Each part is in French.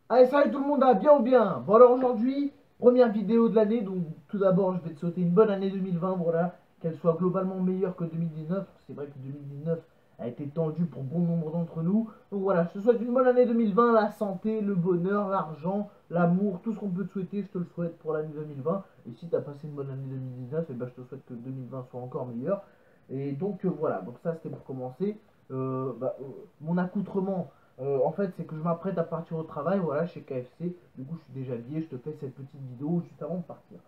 Allez, salut tout le monde, bien ou bien? Bon alors aujourd'hui, première vidéo de l'année, donc tout d'abord je vais te souhaiter une bonne année 2020, voilà, qu'elle soit globalement meilleure que 2019. C'est vrai que 2019 a été tendu pour bon nombre d'entre nous. Donc voilà, je te souhaite une bonne année 2020, la santé, le bonheur, l'argent, l'amour, tout ce qu'on peut te souhaiter, je te le souhaite pour l'année 2020. Et si tu as passé une bonne année 2019, et ben je te souhaite que 2020 soit encore meilleur. Et donc voilà, donc ça c'était pour commencer. Mon accoutrement. En fait, c'est que je m'apprête à partir au travail, voilà, chez KFC. Du coup, je suis déjà habillé, je te fais cette petite vidéo juste avant de partir.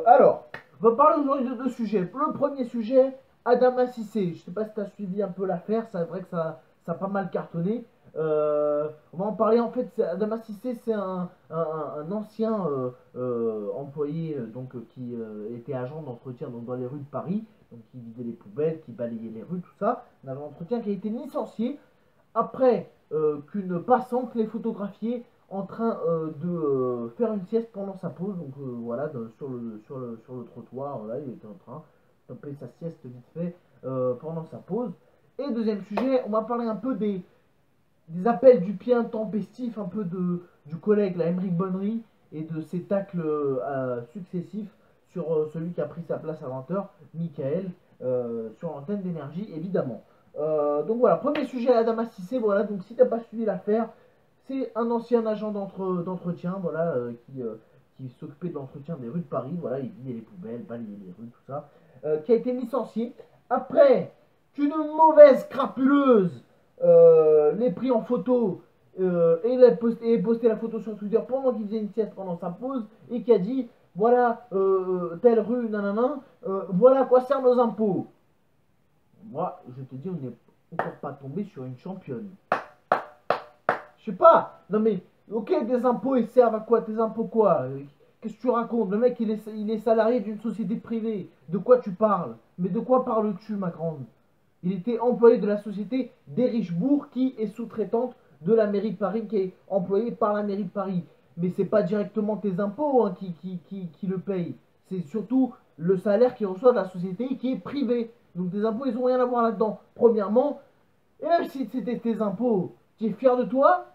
Alors, on va parler aujourd'hui de deux sujets. Le premier sujet, Adama Cissé. Je sais pas si tu as suivi un peu l'affaire, c'est vrai que ça a pas mal cartonné. On va en parler en fait. Adama Cissé, c'est un ancien employé qui était agent d'entretien dans les rues de Paris, donc qui vidait les poubelles, qui balayait les rues, tout ça. Un agent d'entretien qui a été licencié après qu'une passante l'ait photographié en train de faire une sieste pendant sa pause. Donc voilà, sur le trottoir, voilà, il était en train de taper sa sieste vite fait pendant sa pause. Et deuxième sujet, on va parler un peu des appels du pied intempestifs, un peu du collègue, la Aymeric Bonnery, et de ses tacles successifs sur celui qui a pris sa place à 20h, Michael, sur l'antenne d'énergie, évidemment. Donc voilà, premier sujet à Adama Cissé, voilà, donc si t'as pas suivi l'affaire, c'est un ancien agent d'entretien, voilà, qui s'occupait de l'entretien des rues de Paris, voilà, il vidait les poubelles, balayait les rues, tout ça, qui a été licencié après qu'une mauvaise crapuleuse l'ait pris en photo et posté la photo sur Twitter pendant qu'il faisait une sieste pendant sa pause et qui a dit voilà telle rue nanana voilà à quoi servent nos impôts. Moi je te dis, on n'est encore pas tombé sur une championne. Je sais pas, non mais ok, des impôts ils servent à quoi? Tes impôts quoi? Qu'est-ce que tu racontes? Le mec il est salarié d'une société privée, de quoi tu parles? Mais de quoi parles-tu, ma grande? Il était employé de la société d'Erichbourg qui est sous-traitante de la mairie de Paris, qui est employée par la mairie de Paris. Mais c'est pas directement tes impôts hein, qui le payent. C'est surtout le salaire qu'il reçoit de la société qui est privé. Donc tes impôts, ils ont rien à voir là-dedans. Premièrement, et même si c'était tes impôts, tu es fier de toi?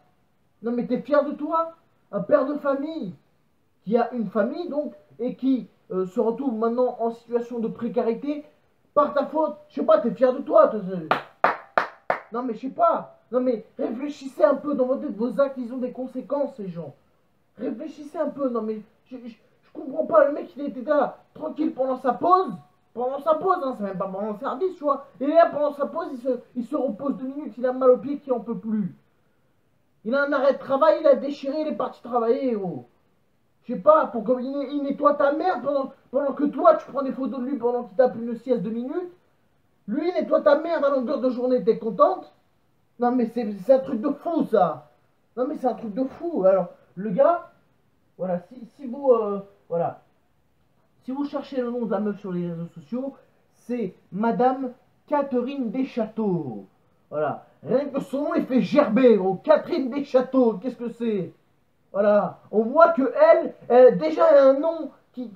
Non mais t'es fier de toi? Un père de famille qui a une famille donc et qui se retrouve maintenant en situation de précarité par ta faute. Je sais pas, t'es fier de toi. Non mais je sais pas. Non mais réfléchissez un peu dans votre tête. Vos actes, ils ont des conséquences, ces gens. Réfléchissez un peu. Non mais je comprends pas. Le mec, il était là tranquille pendant sa pause. Pendant sa pause, hein, c'est même pas pendant le service, tu vois. Il est là pendant sa pause, il se repose 2 minutes, il a mal au pied qui en peut plus. Il a un arrêt de travail, il a déchiré, il est parti travailler, gros. Je sais pas, pour qu'il nettoie ta merde pendant que toi, tu prends des photos de lui pendant qu'il tape une sieste 2 minutes. Lui, il nettoie ta merde à longueur de journée, t'es contente? Non, mais c'est un truc de fou, ça. Non, mais c'est un truc de fou. Alors, le gars, voilà, si vous, voilà, si vous cherchez le nom de la meuf sur les réseaux sociaux, c'est Madame Catherine Deschâteaux. Voilà, rien que son nom, il fait gerber, gros. Catherine Deschâteaux, qu'est-ce que c'est? Voilà, on voit que elle déjà a un nom qui,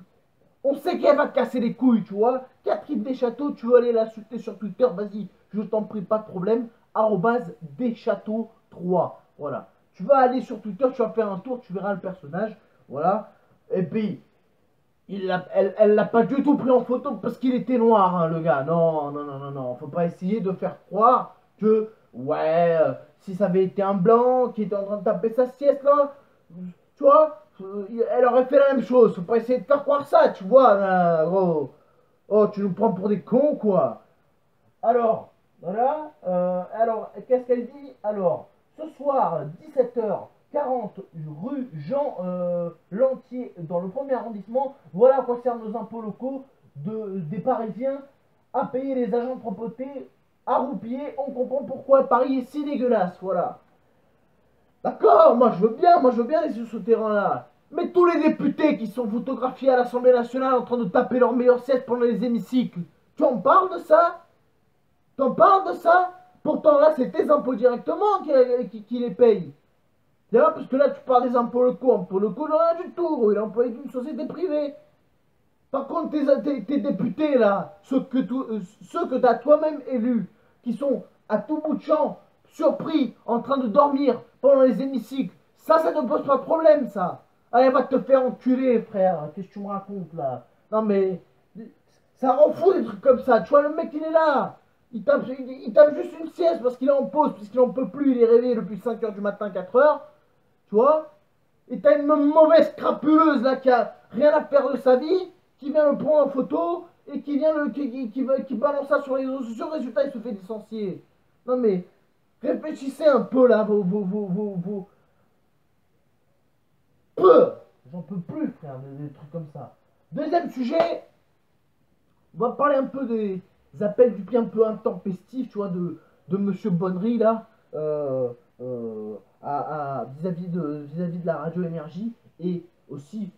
on sait qu'elle va te casser les couilles, tu vois. Catherine Deschâteaux, tu veux aller l'insulter sur Twitter, vas-y, je t'en prie, pas de problème. Deschâteaux3. Voilà. Tu vas aller sur Twitter, tu vas faire un tour, tu verras le personnage. Voilà. Et puis, elle l'a pas du tout pris en photo parce qu'il était noir, hein, le gars. Non, non, non, non, non. Faut pas essayer de faire croire que, ouais, si ça avait été un blanc qui était en train de taper sa sieste, là, tu vois, elle aurait fait la même chose. Faut pas essayer de faire croire ça, tu vois, là, gros. Oh, tu nous prends pour des cons, quoi. Alors, voilà. Alors, qu'est-ce qu'elle dit? Alors, ce soir, 17h40, rue Jean Lantier, dans le premier arrondissement. Voilà à quoi servent nos impôts locaux des Parisiens à payer les agents de propreté à roupier. On comprend pourquoi Paris est si dégueulasse. Voilà. D'accord, moi je veux bien aller sur ce terrain-là. Mais tous les députés qui sont photographiés à l'Assemblée nationale en train de taper leur meilleure sieste pendant les hémicycles, tu en parles de ça? T'en parles de ça? Pourtant là, c'est tes impôts directement qui les payent. Là, parce que là, tu parles des impôts locaux. Impôts locaux, rien du tout. Il est employé d'une société privée. Par contre, tes députés là, ceux que tu as toi-même élus, qui sont à tout bout de champ, surpris, en train de dormir pendant les hémicycles, Ça ne pose pas de problème, ça. Allez, va te faire enculer, frère. Qu'est-ce que tu me racontes, là? Non, mais ça rend fou des trucs comme ça. Tu vois, le mec, il est là. Il tape juste une sieste parce qu'il est en pause, puisqu'il en peut plus. Il est réveillé depuis 5 h du matin, 4 h. Tu vois? Et t'as une mauvaise crapuleuse, là, qui a rien à faire de sa vie, qui vient le prendre en photo et qui vient qui balance ça sur les réseaux sociaux. Résultat, il se fait licencier. Non, mais réfléchissez un peu, là, vos peu. J'en peux plus, frère, des trucs comme ça. Deuxième sujet, on va parler un peu des appels du pied un peu intempestifs, tu vois, de Monsieur Bonnery, là, vis-à-vis de la radio énergie, et aussi,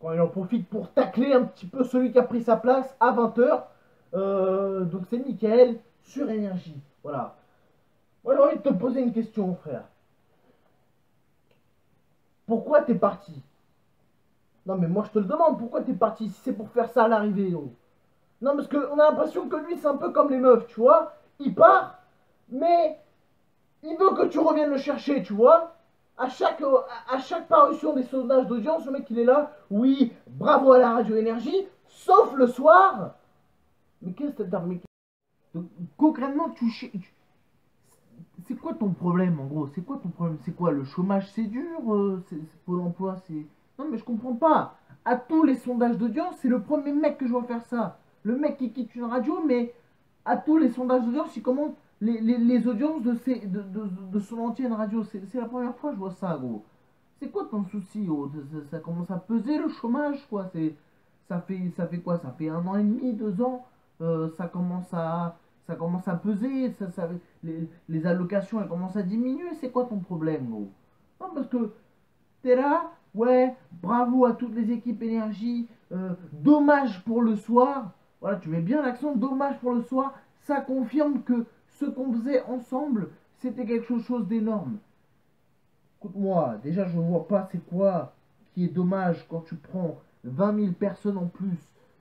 quand il en profite pour tacler un petit peu celui qui a pris sa place à 20 h. Donc c'est Mickaël sur énergie. Voilà. Moi j'ai envie de te poser une question, frère. Pourquoi t'es parti? Non, mais moi je te le demande, pourquoi t'es parti si c'est pour faire ça à l'arrivée, oh. Non, parce qu'on a l'impression que lui c'est un peu comme les meufs, tu vois. Il part, mais il veut que tu reviennes le chercher, tu vois. À chaque parution des sondages d'audience, le mec il est là, oui, bravo à la radio énergie, sauf le soir. Mais qu'est-ce que t'as. Donc, concrètement, c'est quoi ton problème en gros? C'est quoi ton problème? C'est quoi? Le chômage c'est dur? Pôle emploi c'est. Non mais je comprends pas. À tous les sondages d'audience, c'est le premier mec que je vois faire ça. Le mec qui quitte une radio, mais à tous les sondages d'audience, il commente les audiences de son ancienne radio. C'est la première fois que je vois ça, gros. C'est quoi ton souci, gros? Ça commence à peser le chômage, quoi. Ça fait quoi? Ça fait 1 an et demi, 2 ans. Ça commence à peser. Les allocations, elles commencent à diminuer. C'est quoi ton problème, gros? Non, parce que t'es là, ouais, bravo à toutes les équipes énergie. Dommage pour le soir. Voilà, tu mets bien l'accent, dommage pour le soir. Ça confirme que ce qu'on faisait ensemble, c'était quelque chose d'énorme. Écoute-moi, déjà je vois pas c'est quoi qui est dommage quand tu prends 20 000 personnes en plus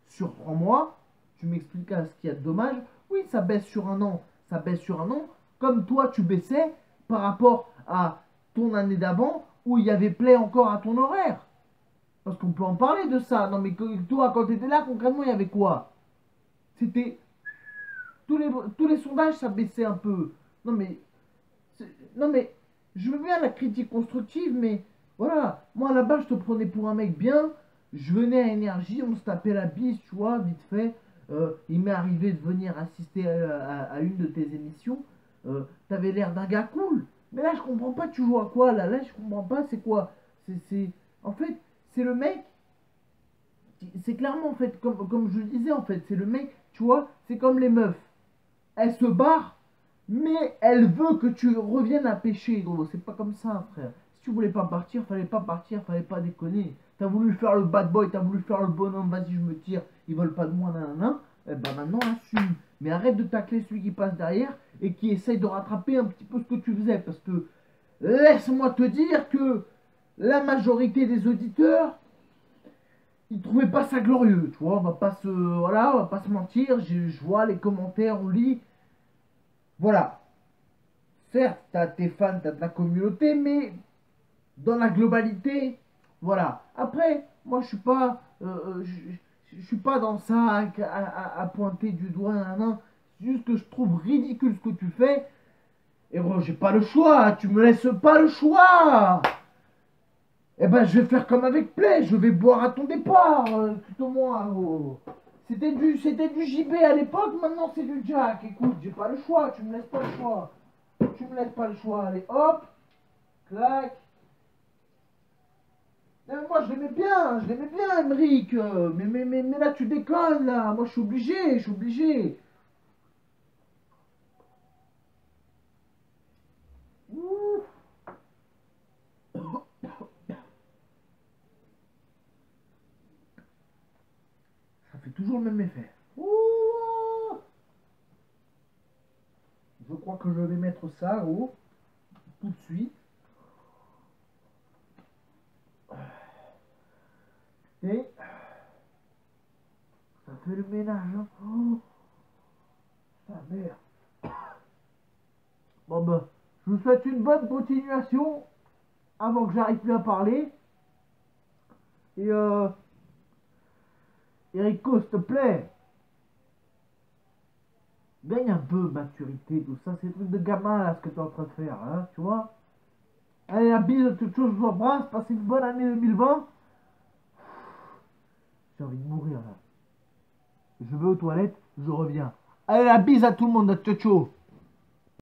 sur 3 mois. Tu m'expliques ce qu'il y a de dommage. Oui, ça baisse sur un an, ça baisse sur un an. Comme toi, tu baissais par rapport à ton année d'avant où il y avait play encore à ton horaire. Parce qu'on peut en parler de ça. Non mais toi, quand tu étais là, concrètement, il y avait quoi? C'était tous les sondages, ça baissait un peu. Non mais non mais, je veux bien la critique constructive, mais voilà, moi là-bas je te prenais pour un mec bien, je venais à Énergie, on se tapait la bise, tu vois, vite fait. Il m'est arrivé de venir assister à une de tes émissions. T'avais l'air d'un gars cool. Mais là je comprends pas, tu joues à quoi là je comprends pas, c'est quoi? En fait, c'est le mec, c'est clairement en fait, comme je le disais en fait, c'est le mec, tu vois, c'est comme les meufs. Elle se barre, mais elle veut que tu reviennes à pêcher, gros. C'est pas comme ça, frère. Si tu voulais pas partir, fallait pas déconner. T'as voulu faire le bad boy, t'as voulu faire le bonhomme, vas-y, je me tire, ils veulent pas de moi, nanana. Eh ben maintenant, assume. Mais arrête de tacler celui qui passe derrière et qui essaye de rattraper un petit peu ce que tu faisais. Parce que laisse-moi te dire que la majorité des auditeurs, ils trouvaient pas ça glorieux, tu vois. Voilà, on va pas se mentir. Je vois les commentaires, on lit. Voilà. Certes, t'as tes fans, t'as ta communauté, mais dans la globalité, voilà. Après, moi, je suis pas dans ça à pointer du doigt, nan. C'est juste que je trouve ridicule ce que tu fais. Et gros, j'ai pas le choix. Tu me laisses pas le choix. Eh ben, je vais faire comme avec Play. Je vais boire à ton départ, tout au moins, gros. C'était du JB à l'époque. Maintenant, c'est du Jack. Écoute, j'ai pas le choix. Tu me laisses pas le choix. Tu me laisses pas le choix. Allez, hop, clac. Moi, je l'aimais bien, Emeric. Mais là, tu déconnes, là. Moi, je suis obligé. Ouh, ça fait toujours le même effet. Ouh, je crois que je vais mettre ça, oh, tout de suite. Et ça fait le ménage, hein. Oh, sa mère. Bon, ben, je vous souhaite une bonne continuation. avant que j'arrive plus à parler. Et Erico, s'il te plaît, gagne un peu de maturité, tout ça, c'est des trucs de gamin là, ce que tu es en train de faire, hein, tu vois. Allez, la bise, toute chose, je vous embrasse, passez une bonne année 2020. J'ai envie de mourir là. Je vais aux toilettes, je reviens. Allez, la bise à tout le monde, ciao ciao.